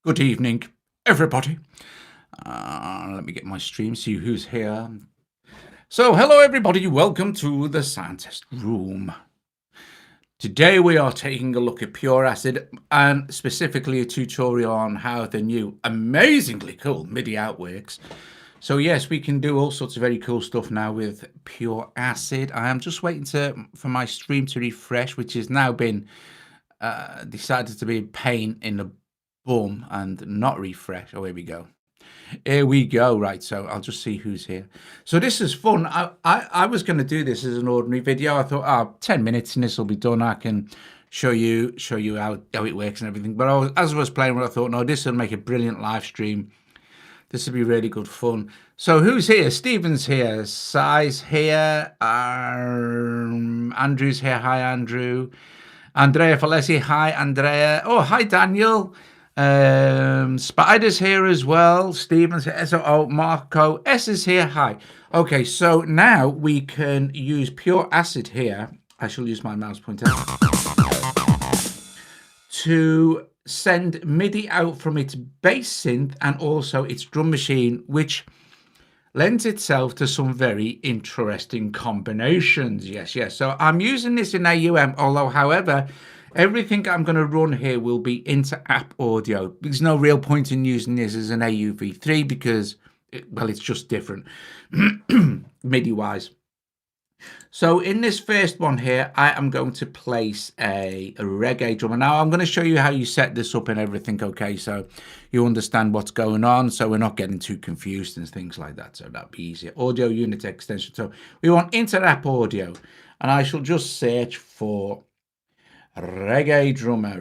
Good evening, everybody. Let me get my stream, see who's here. So, hello, everybody. Welcome to the scientist room. Today, we are taking a look at pure acid and specifically a tutorial on how the new amazingly cool MIDI out works. So, yes, we can do all sorts of very cool stuff now with pure acid. I am just waiting for my stream to refresh, which has now been decided to be a pain in the bum and not refresh. Oh, here we go. Here we go. Right, so I'll just see who's here. So this is fun. I was going to do this as an ordinary video. I thought, 10 minutes and this will be done. I can show you how it works and everything. But as I was playing, I thought, no, this will make a brilliant live stream. This will be really good fun. So who's here? Stephen's here. Sci's here. Andrew's here. Hi, Andrew. Andrea Falesi. Hi, Andrea. Oh, hi, Daniel. Spider's here as well. Stephen's here. So, Marco S is here. Hi. Okay, so now we can use pure acid here. I shall use my mouse pointer to send MIDI out from its bass synth and also its drum machine, which lends itself to some very interesting combinations. Yes. So I'm using this in AUM, although, however, everything I'm going to run here will be inter-app audio. There's no real point in using this as an AUV3 because, it's just different MIDI-wise. So in this first one here, I am going to place a reggae drummer. Now, I'm going to show you how you set this up and everything, okay? So you understand what's going on, so we're not getting too confused and things like that. So that'd be easier. Audio unit extension. So we want inter-app audio. And I shall just search for reggae drummer,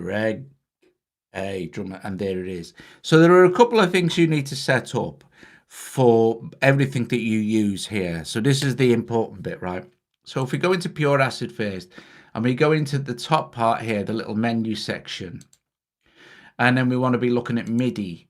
and there it is. So there are a couple of things you need to set up for everything that you use here. So this is the important bit, right? So if we go into pure acid first, and we go into the top part here, the little menu section, and then we want to be looking at MIDI.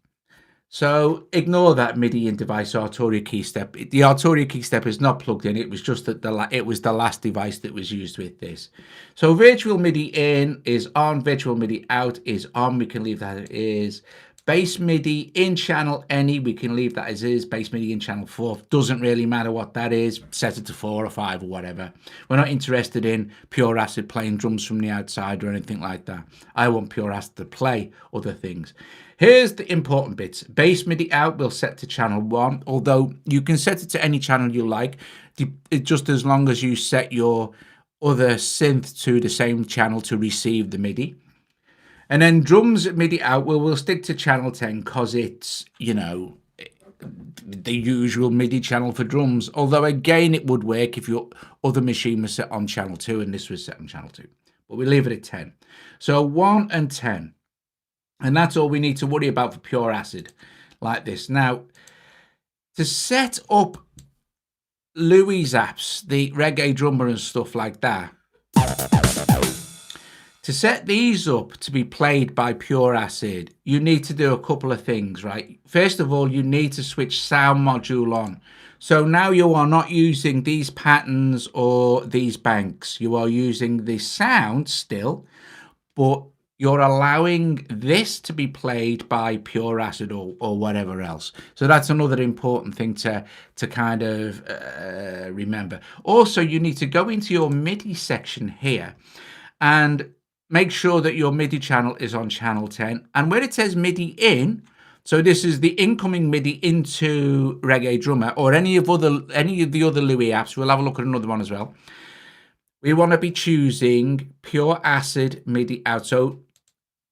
So ignore that MIDI in device Arturia key step. The Arturia key step is not plugged in. It was just that it was the last device that was used with this. So virtual MIDI in is on, virtual MIDI out is on. We can leave that as is. Bass MIDI in channel any, we can leave that as is. Bass MIDI in channel 4, doesn't really matter what that is. Set it to 4 or 5 or whatever. We're not interested in pure acid playing drums from the outside or anything like that. I want pure acid to play other things. Here's the important bits. Bass MIDI out we'll set to channel 1, although you can set it to any channel you like, just as long as you set your other synth to the same channel to receive the MIDI. And then drums MIDI out, we'll stick to channel 10 because it's, the usual MIDI channel for drums. Although, again, it would work if your other machine was set on channel 2 and this was set on channel 2. But we leave it at 10. So 1 and 10. And that's all we need to worry about for pure acid, like this. Now, to set up Louis apps, the reggae drummer and stuff like that, to set these up to be played by pure acid, you need to do a couple of things, right? First of all, you need to switch sound module on. So now you are not using these patterns or these banks. You are using the sound still, but you're allowing this to be played by pure acid or whatever else. So that's another important thing to kind of remember. Also, you need to go into your MIDI section here and make sure that your MIDI channel is on channel 10. And where it says MIDI in, so this is the incoming MIDI into Reggae Drummer or any of the other Louis apps. We'll have a look at another one as well. We want to be choosing pure acid MIDI out. So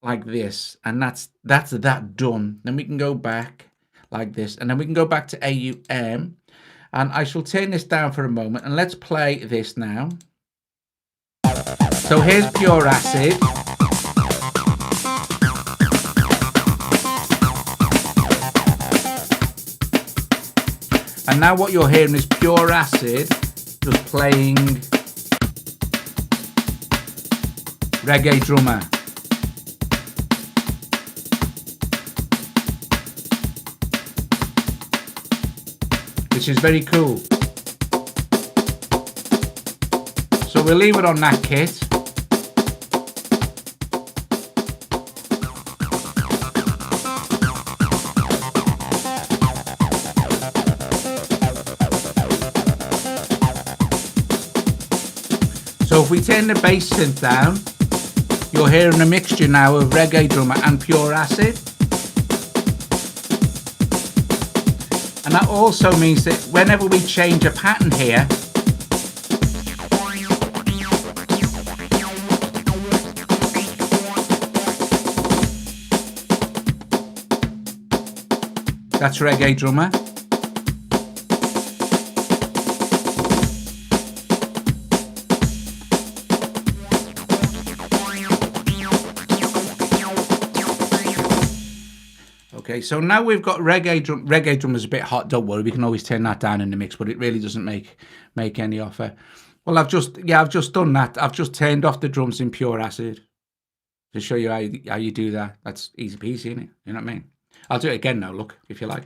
like this, and that's that done. Then we can go back like this, and then we can go back to AUM, and I shall turn this down for a moment, and let's play this now. So here's pure acid. And now what you're hearing is pure acid just playing reggae drummer. Which is very cool. So we'll leave it on that kit. So if we turn the bass synth down, you're hearing a mixture now of reggae drummer and pure acid. And that also means that whenever we change a pattern here, that's reggae drummer. Okay, so now we've got reggae drum. Reggae drum is a bit hot. Don't worry, we can always turn that down in the mix, but it really doesn't make any offer. Well, I've just done that. I've just turned off the drums in pure acid to show you how you do that. That's easy peasy, isn't it? You know what I mean? I'll do it again now. Look, if you like.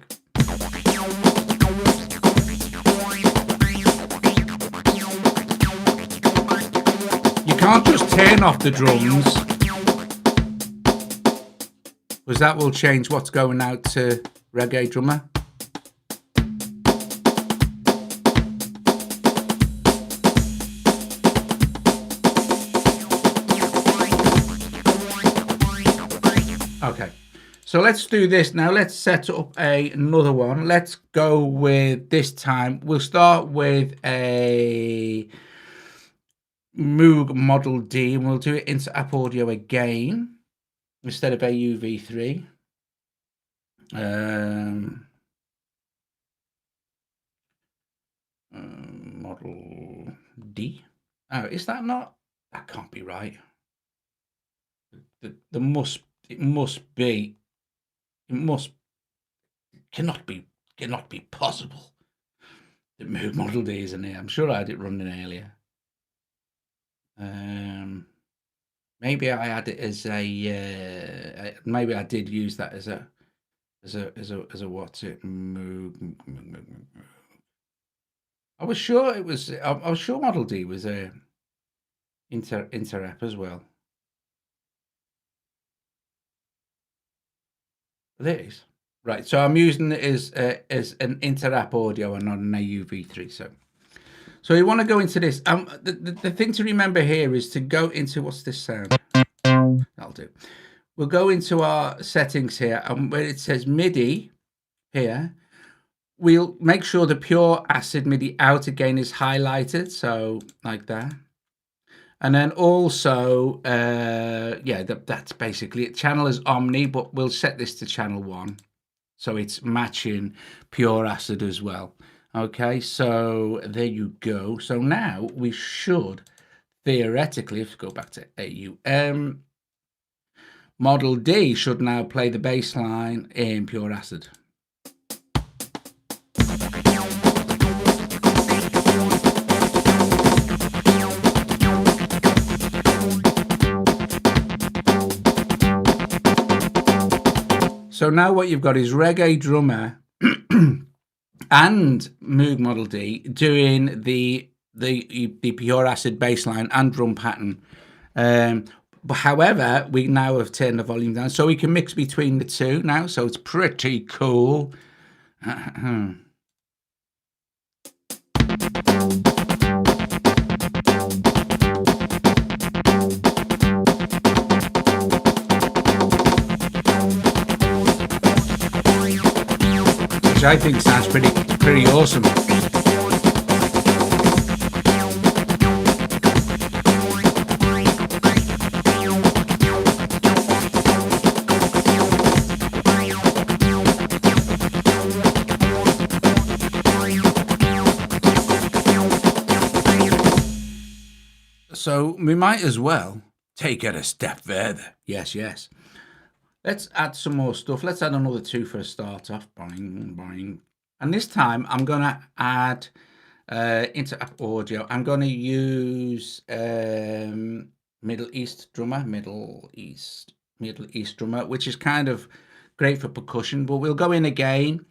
You can't just turn off the drums, because that will change what's going out to reggae drummer. Okay, so let's do this now. Let's set up another one. Let's go with, this time we'll start with a Moog Model D, and we'll do it into app audio again instead of AUV3. Model D. Oh, is that not? That can't be right. It cannot be possible that Moog Model D is in here. I'm sure I had it running earlier. Maybe I had it as a. Maybe I did use that as a what's it? Moog. I was sure it was. I was sure Model D was a inter app as well. There it is. Right. So I'm using it as an inter app audio and not an AUV3. So you want to go into this. The thing to remember here is to go into, what's this sound? That'll do. We'll go into our settings here, and where it says MIDI here, we'll make sure the pure acid MIDI out again is highlighted, so like that. And then also, yeah, that's basically it. Channel is Omni, but we'll set this to channel 1, so it's matching pure acid as well. Okay, so there you go. So now we should theoretically, if we go back to AUM, Model D should now play the bass line in pure acid. So now what you've got is reggae drummer and Moog Model D doing the pure acid bass line and drum pattern. But however, we now have turned the volume down, so we can mix between the two now. So it's pretty cool. Which I think sounds pretty awesome. So we might as well take it a step further. Yes, yes. Let's add some more stuff. Let's add another 2 for a start off. Boing, boing. And this time I'm going to add into app audio. I'm going to use Middle East drummer, which is kind of great for percussion. But we'll go in again,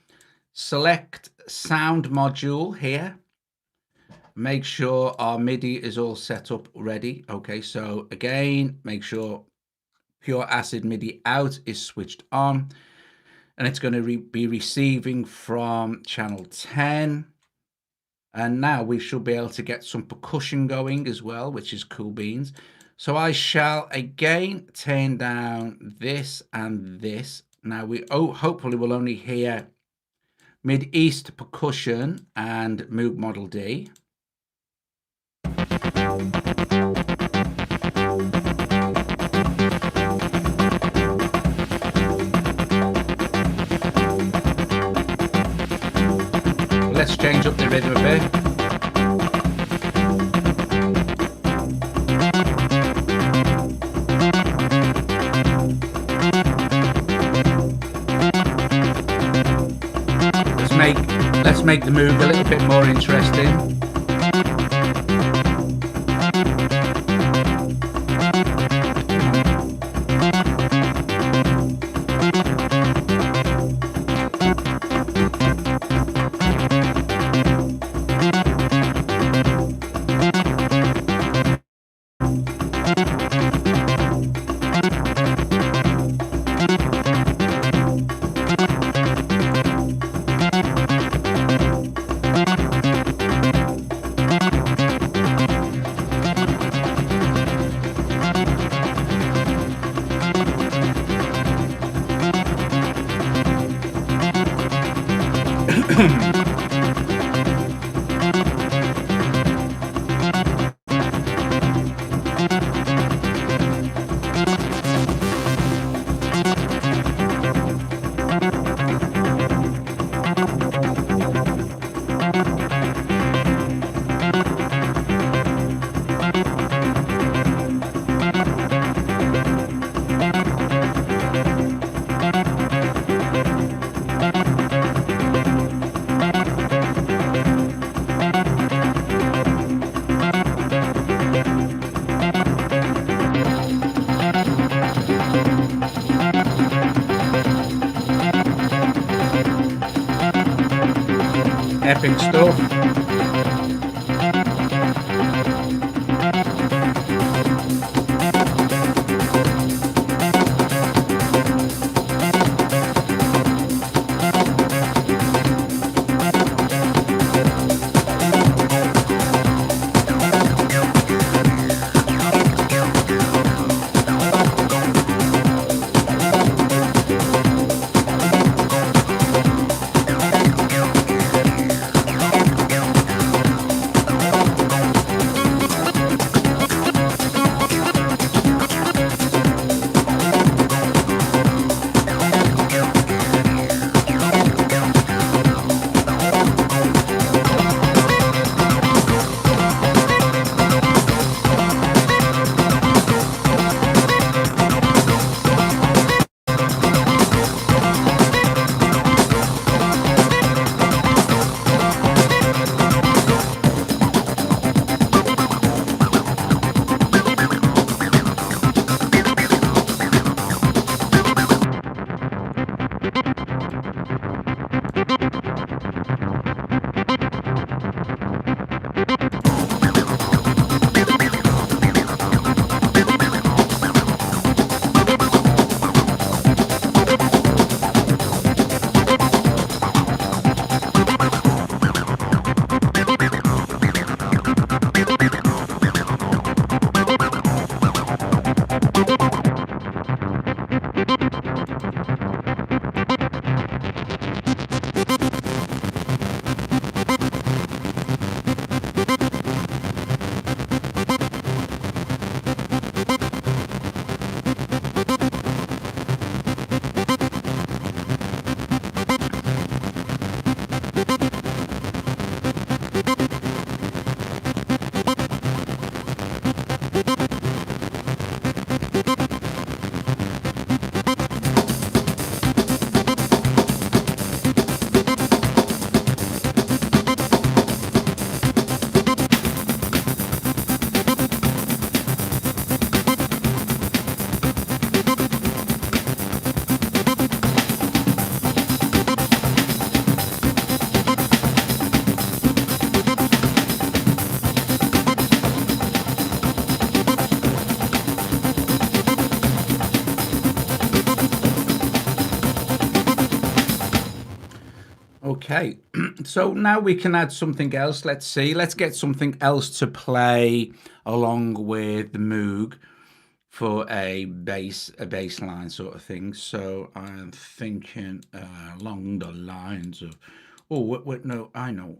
select sound module here. Make sure our MIDI is all set up ready. Okay, so again, make sure pure acid MIDI out is switched on, and it's going to be receiving from channel 10. And now we should be able to get some percussion going as well, which is cool beans. So I shall again turn down this and this. Now we hopefully will only hear mid-east percussion and Moog Model D. Let's change up the rhythm a bit. Let's make the Moog a little bit more interesting. Epic stuff. Okay, so now we can add something else. Let's see. Let's get something else to play along with the Moog for a bass line sort of thing. So I'm thinking along the lines of, oh, wait, no, I know.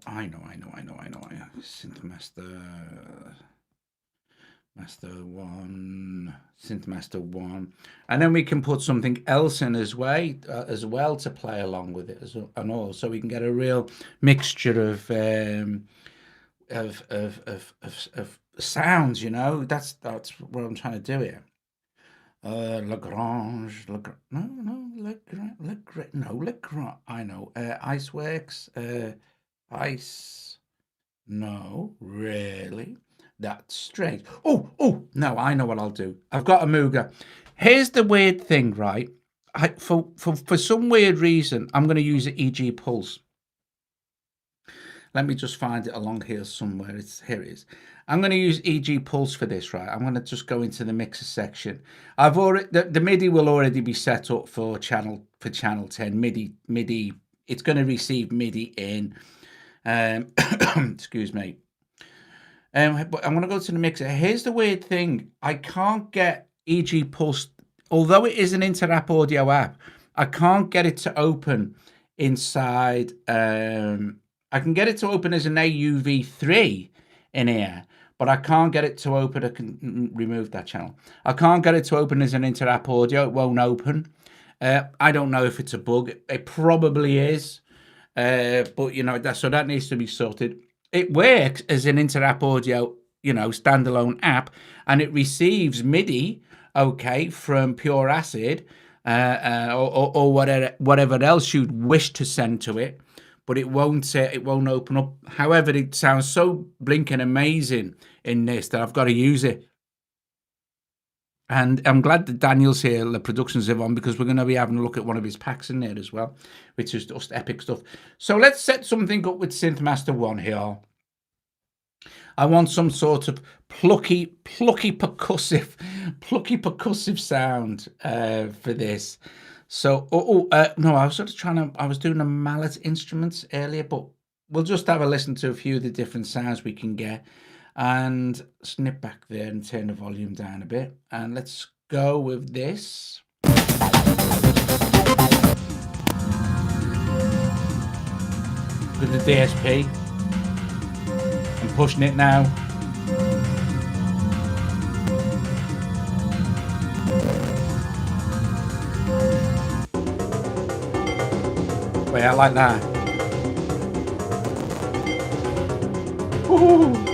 Synthmaster 1, and then we can put something else in as well to play along with it and all, so we can get a real mixture of sounds. You know, that's what I'm trying to do here. Lagrange, I know. Iceworks, Ice. No, really. That's strange. Oh, no, I know what I'll do. I've got a Mooger. Here's the weird thing, right? For some weird reason, I'm going to use an EG Pulse. Let me just find it along here somewhere. Here it is. I'm going to use EG Pulse for this, right? I'm going to just go into the mixer section. I've already the MIDI will already be set up for channel 10. MIDI. It's going to receive MIDI in. Excuse me. But I'm going to go to the mixer. Here's the weird thing. I can't get EG Pulse, although it is an inter-app audio app. I can't get it to open inside. I can get it to open as an AUV3 in here, but I can't get it to open. I can remove that channel. I can't get it to open as an inter-app audio. It won't open. I don't know if it's a bug. It probably is. But you know, that needs to be sorted. It works as an inter-app audio, you know, standalone app, and it receives MIDI, okay, from Pure Acid, or whatever else you'd wish to send to it, but it won't open up. However, it sounds so blinking amazing in this that I've got to use it. And I'm glad that Daniel's here, Les Productions Zvon, because we're going to be having a look at one of his packs in there as well, which is just epic stuff. So let's set something up with Synthmaster 1 here. I want some sort of plucky percussive sound for this. So, no, I was sort of I was doing the mallet instruments earlier, but we'll just have a listen to a few of the different sounds we can get. And snip back there and turn the volume down a bit. And let's go with this. With the DSP. I'm pushing it now. Wait, I like that. Woohoo!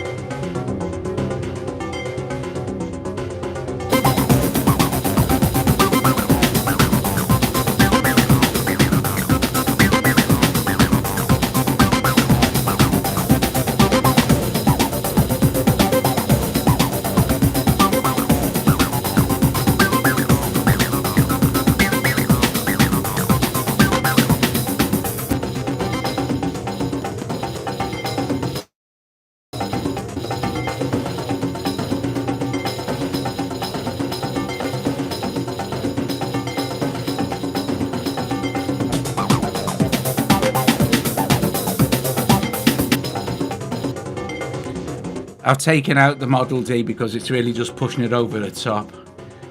I've taken out the Model D because it's really just pushing it over the top.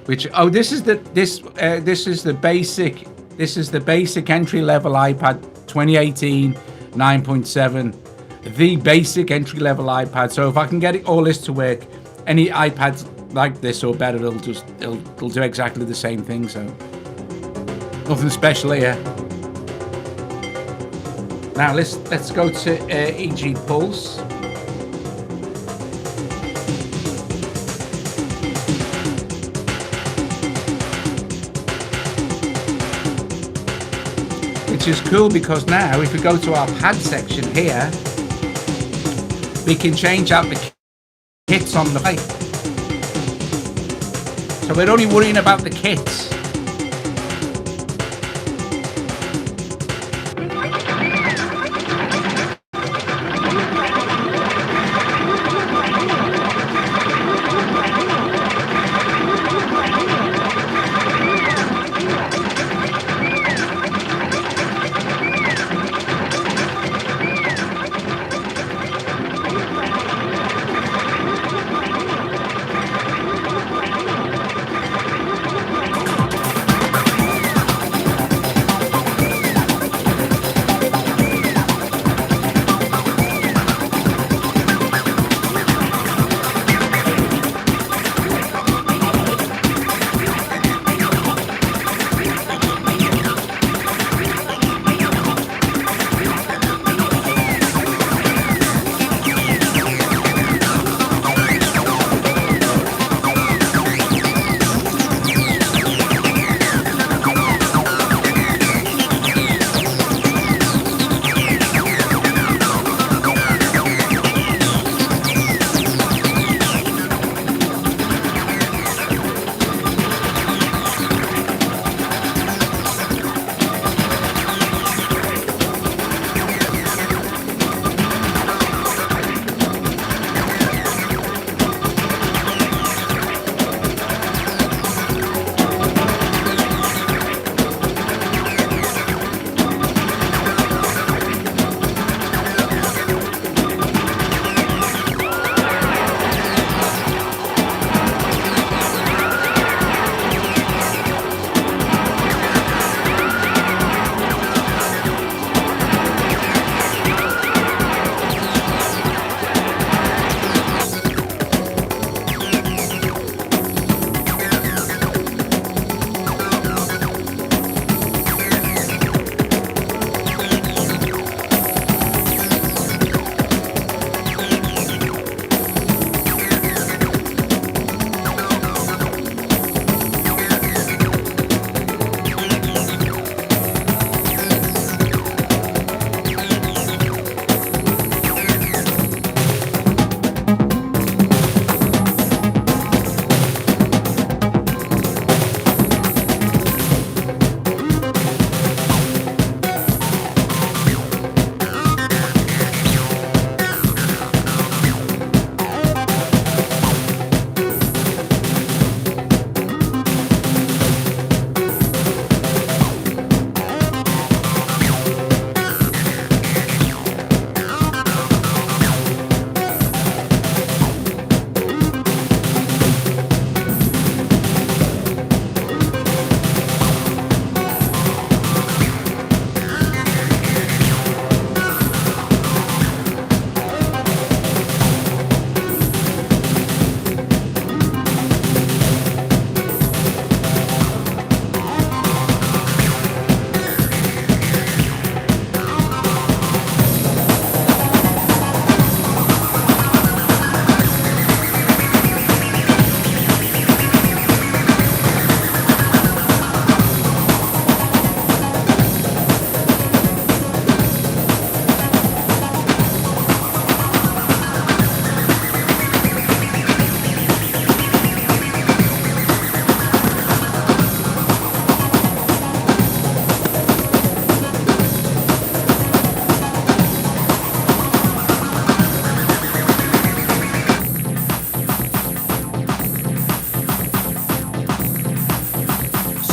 Which this is the basic entry level iPad 2018 9.7, the basic entry level iPad. So if I can get all this to work, any iPad like this or better, it'll do exactly the same thing. So nothing special here. Now let's go to EG Pulse. Which is cool because now if we go to our pad section here, we can change out the kits on the plate. So we're only worrying about the kits.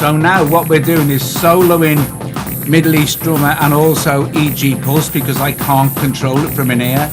So now what we're doing is soloing Middle East drummer and also EG Pulse because I can't control it from in here.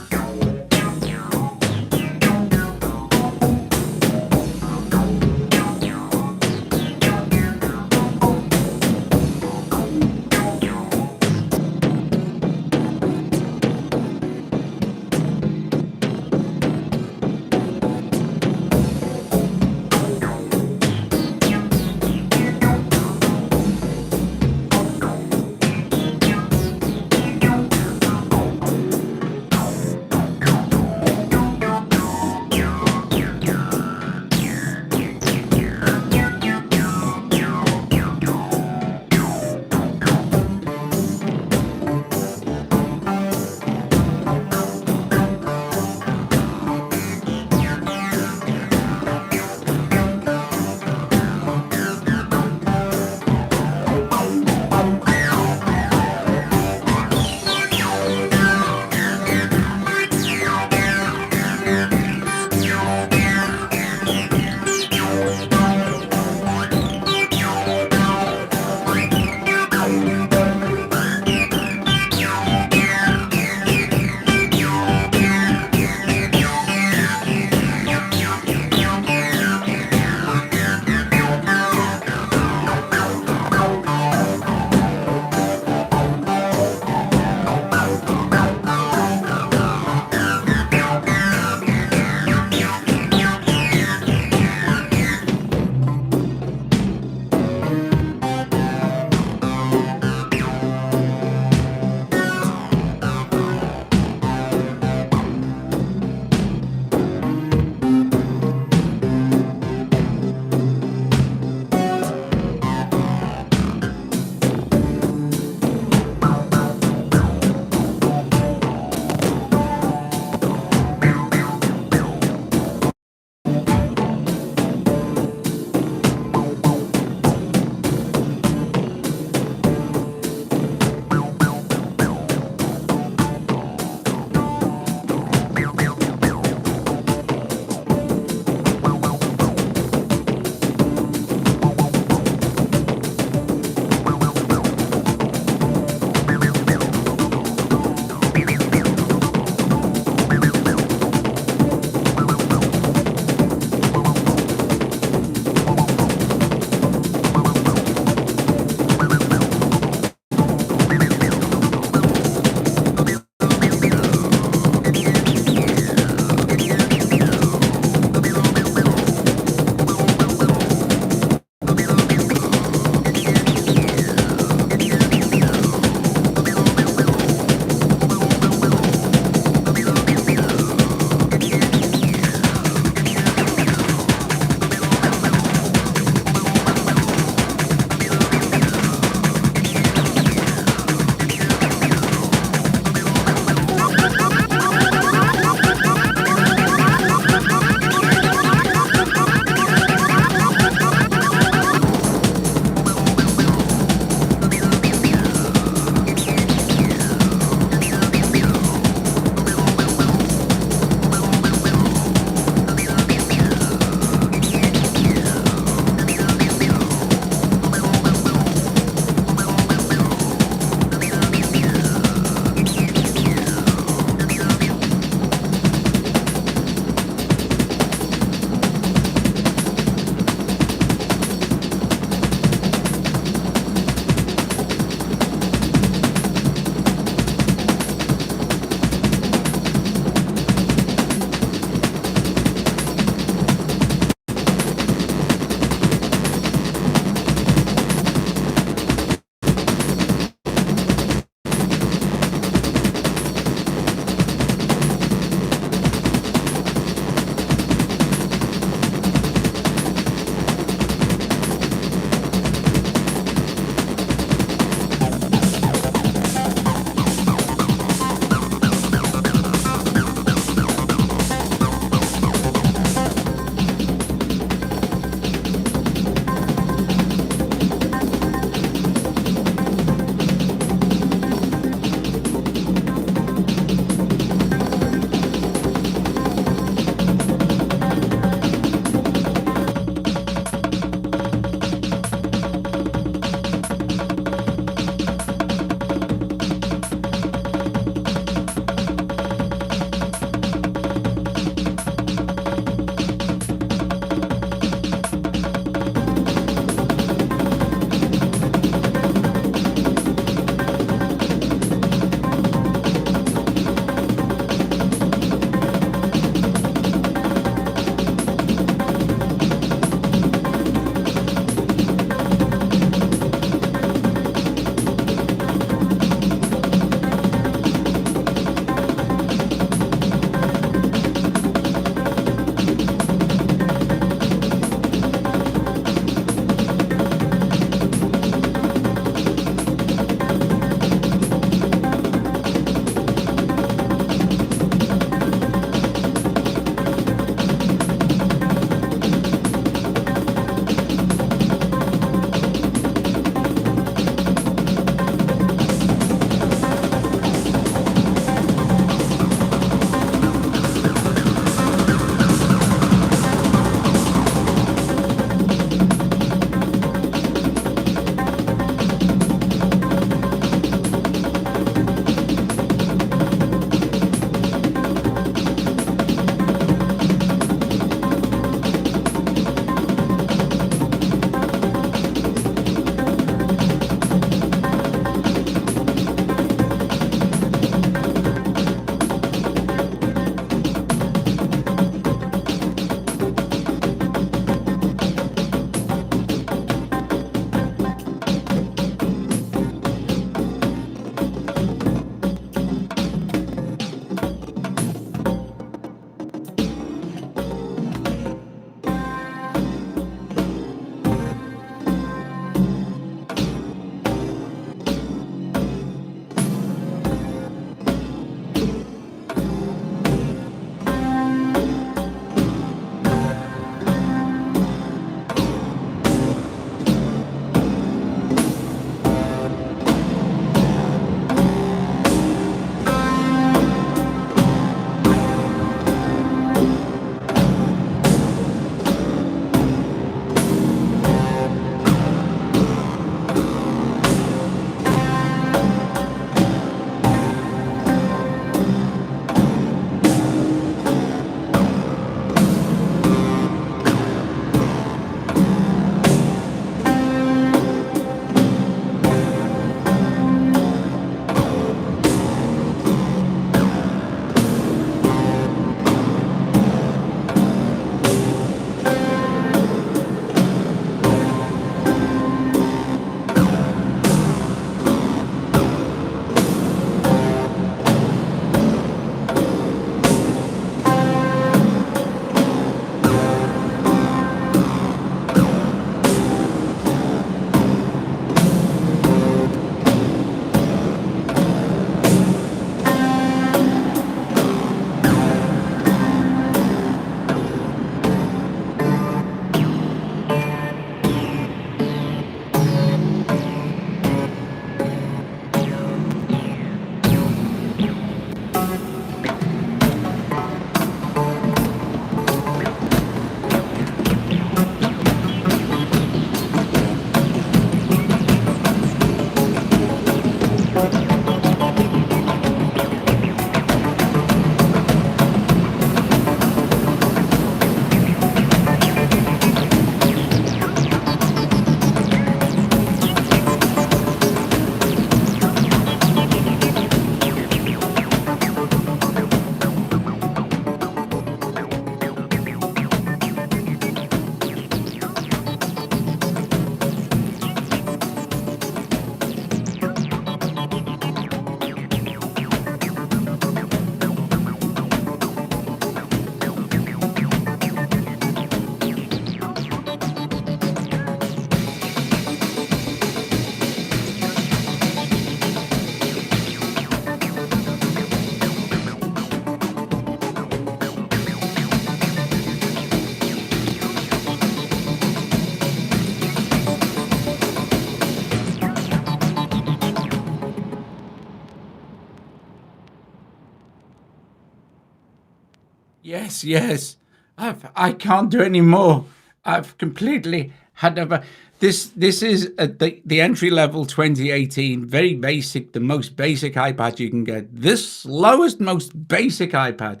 yes. I can't do any more. I've completely had over. This is the entry level 2018, very basic, the most basic iPad you can get. This lowest, most basic iPad,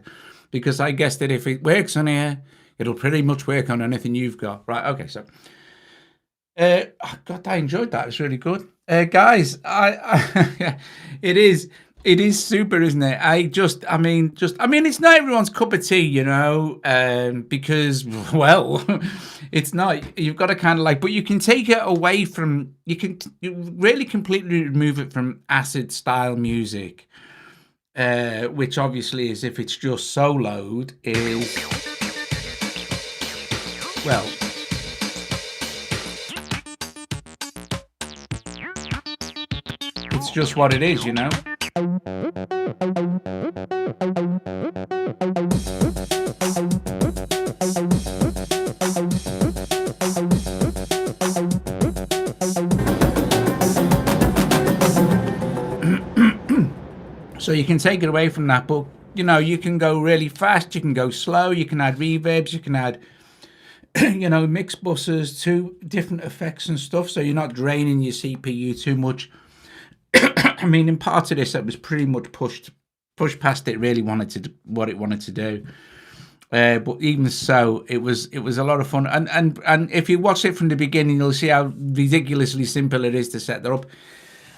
because I guess that if it works on here, it'll pretty much work on anything you've got. Right, okay, so God, I enjoyed that. It's really good. Guys, it is super, isn't it? I mean, it's not everyone's cup of tea, you know, because, well, it's not. You've got to kind of like, but you can take it away from, you really completely remove it from acid style music, which obviously is, if it's just soloed, is, well, it's just what it is, you know. So you can take it away from that, but you know, you can go really fast, you can go slow, you can add reverbs, you can add you know, mix buses to different effects and stuff, so you're not draining your CPU too much. I mean, in part of this, it was pretty much pushed past it really wanted to what it wanted to do. But even so, it was a lot of fun. And if you watch it from the beginning, you'll see how ridiculously simple it is to set that up.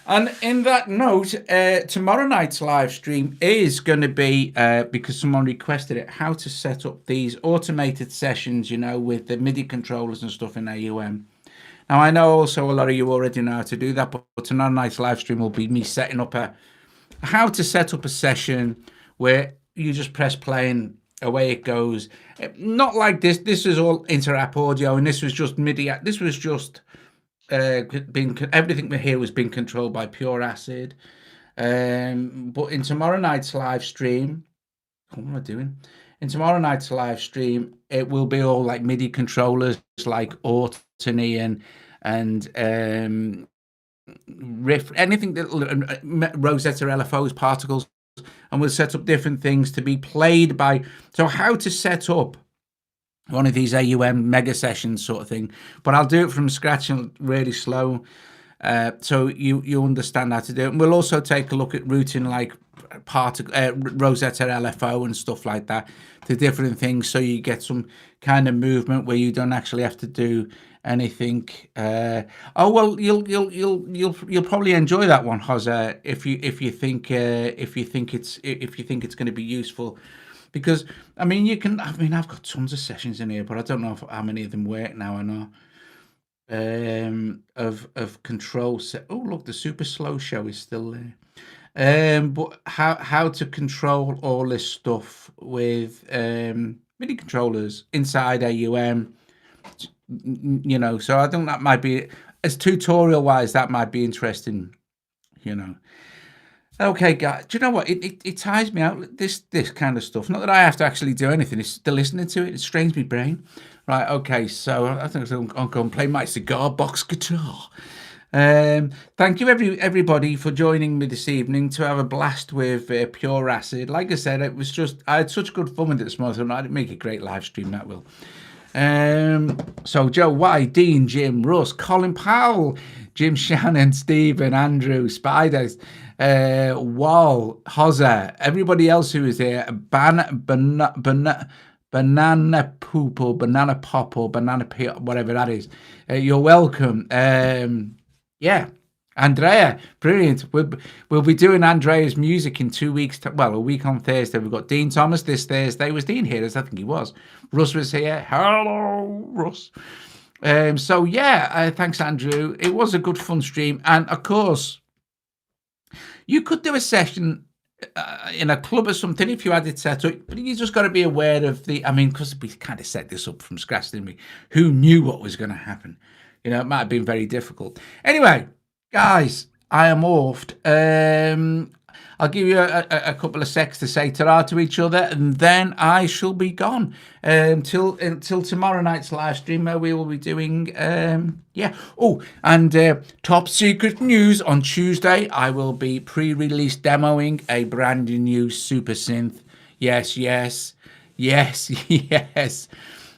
And in that note, tomorrow night's live stream is going to be, because someone requested it, how to set up these automated sessions, you know, with the MIDI controllers and stuff in AUM. Now, I know also a lot of you already know how to do that, but tomorrow night's live stream will be me setting up how to set up a session where you just press play and away it goes. Not like this. This is all inter-app audio, and this was just MIDI. This was just everything here was being controlled by pure acid. But in tomorrow night's live stream, what am I doing? In tomorrow night's live stream, it will be all like MIDI controllers, like Ortony and riff, anything that Rosetta LFOs, particles, and we'll set up different things to be played by. So how to set up one of these AUM mega sessions sort of thing, but I'll do it from scratch and really slow, so you understand how to do it. And we'll also take a look at routing like Rosetta LFO and stuff like that to different things, so you get some kind of movement where you don't actually have to do anything. Oh well, you'll probably enjoy that one, Jose, if you think it's going to be useful. Because I mean, I've got tons of sessions in here, but I don't know how many of them work now. I know of control set. Oh look, the super slow show is still there. But how to control all this stuff with MIDI controllers inside AUM, you know. So I think that might be, as tutorial wise, that might be interesting, you know. Okay, guys, do you know what? It tires me out, this kind of stuff. Not that I have to actually do anything. It's the listening to it. It strains my brain. Right, okay, so I think I'm going to play my cigar box guitar. Thank you, everybody, for joining me this evening to have a blast with Pure Acid. Like I said, I had such good fun with it this morning. I didn't make a great live stream, that will. So Joe White, Dean, Jim, Russ, Colin, Powell, Jim, Shannon, Stephen, Andrew, Spiders, Wall, Hozza, everybody else who is here, banana poop or banana pop or banana pea, whatever that is. You're welcome. Yeah, Andrea, brilliant. We'll be doing Andrea's music in 2 weeks. Well, a week on Thursday. We've got Dean Thomas this Thursday. Was Dean here? I think he was. Russ was here. Hello, Russ. So yeah, thanks, Andrew. It was a good fun stream, and of course, you could do a session in a club or something if you had it set up, but you just got to be aware of because we kind of set this up from scratch, didn't we? Who knew what was going to happen? You know, it might have been very difficult. Anyway, guys, I am offed. I'll give you a couple of secs to say ta-ra to each other, and then I shall be gone until tomorrow night's live stream, where we will be doing yeah. Oh, and top secret news: on Tuesday I will be pre-release demoing a brand new super synth. Yes, Yes, yes.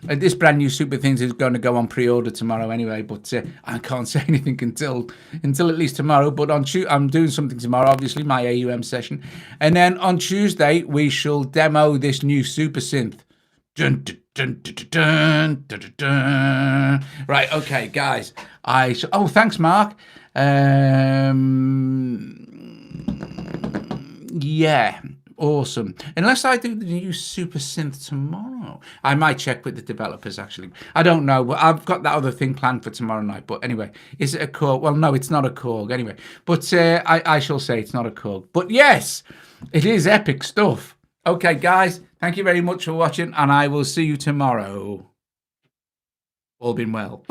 This brand new Super Things is going to go on pre-order tomorrow anyway, but I can't say anything until at least tomorrow. But I'm doing something tomorrow, obviously, my AUM session. And then on Tuesday, we shall demo this new Super Synth. Dun, dun, dun, dun, dun, dun, dun, dun. Right, okay, guys. Oh, thanks, Mark. Yeah, awesome. Unless I do the new Super Synth tomorrow. I might check with the developers, actually. I don't know. But I've got that other thing planned for tomorrow night. But anyway, is it a Korg? Well, no, it's not a Korg. Anyway, but I shall say it's not a Korg. But yes, it is epic stuff. Okay, guys, thank you very much for watching, and I will see you tomorrow. All been well.